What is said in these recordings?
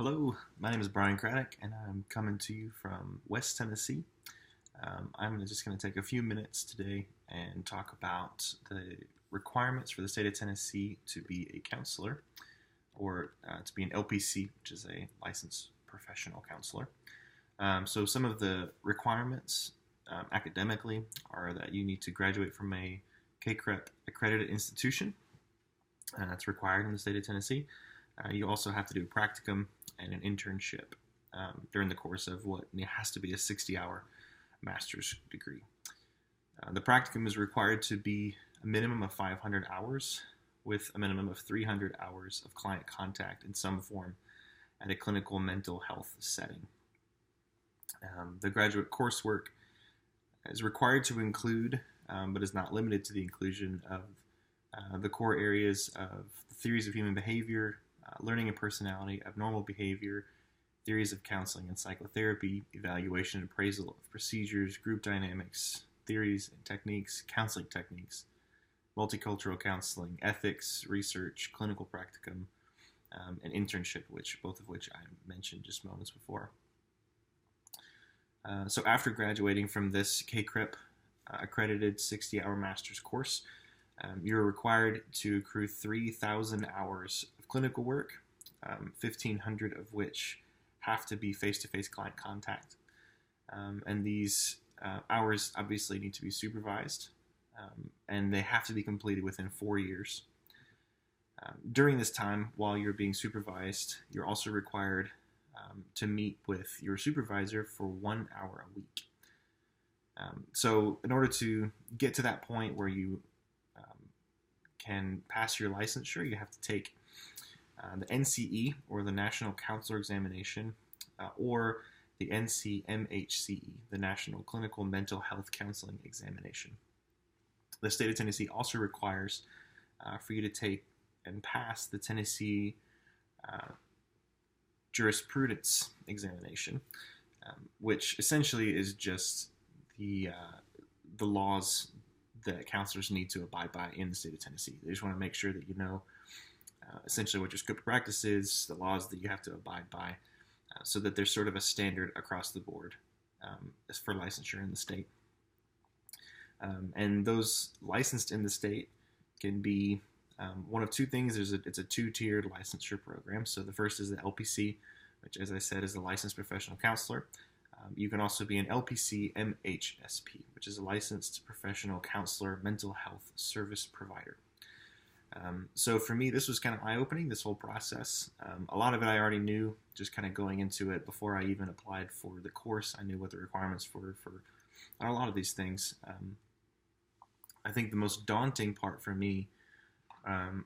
Hello, my name is Brian Craddock, and I'm coming to you from West Tennessee. I'm just going to take a few minutes today and talk about the requirements for the state of Tennessee to be a counselor, or to be an LPC, which is a licensed professional counselor. So some of the requirements academically are that you need to graduate from a KCREP accredited institution. That's required in the state of Tennessee. You also have to do a practicum and an internship during the course of what has to be a 60-hour master's degree. The practicum is required to be a minimum of 500 hours with a minimum of 300 hours of client contact in some form at a clinical mental health setting. The graduate coursework is required to include, but is not limited to the inclusion of the core areas of theories of human behavior, learning and personality, abnormal behavior, theories of counseling and psychotherapy, evaluation and appraisal of procedures, group dynamics, theories and techniques, counseling techniques, multicultural counseling, ethics, research, clinical practicum, and internship, both of which I mentioned just moments before. So after graduating from this KCREP accredited 60-hour master's course, you're required to accrue 3,000 hours of clinical work, 1,500 of which have to be face-to-face client contact. And these hours obviously need to be supervised, and they have to be completed within 4 years. During this time, while you're being supervised, you're also required to meet with your supervisor for 1 hour a week. So in order to get to that point where you can pass your licensure, you have to take the NCE, or the National Counselor Examination, or the NCMHCE, the National Clinical Mental Health Counseling Examination. The state of Tennessee also requires for you to take and pass the Tennessee Jurisprudence Examination, which essentially is just the laws that counselors need to abide by in the state of Tennessee. They just want to make sure that you know essentially what your scope of practice is, the laws that you have to abide by, so that there's sort of a standard across the board for licensure in the state. And those licensed in the state can be one of two things. It's a two-tiered licensure program. So the first is the LPC, which, as I said, is the licensed professional counselor. You can also be an LPC MHSP, which is a licensed professional counselor mental health service provider. So for me, this was kind of eye-opening, this whole process. A lot of it I already knew, just kind of going into it before I even applied for the course. I knew what the requirements were for a lot of these things. I think the most daunting part for me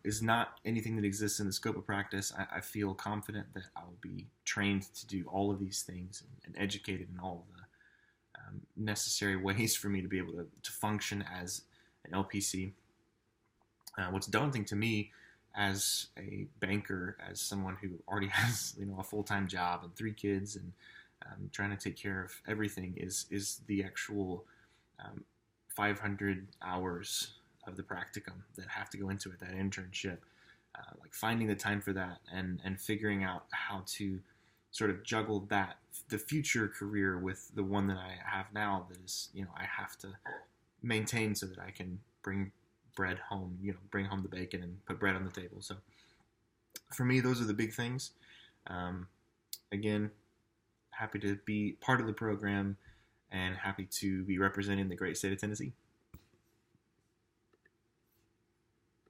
is not anything that exists in the scope of practice. I feel confident that I'll be trained to do all of these things and educated in all of the necessary ways for me to be able to function as an LPC. What's daunting to me as a banker, as someone who already has a full-time job and 3 kids and trying to take care of everything, is the actual 500 hours of the practicum that have to go into it, that internship, like finding the time for that and figuring out how to sort of juggle the future career with the one that I have now that is, I have to maintain so that I can bring bread home, bring home the bacon and put bread on the table. So for me, those are the big things. Again, happy to be part of the program and happy to be representing the great state of Tennessee.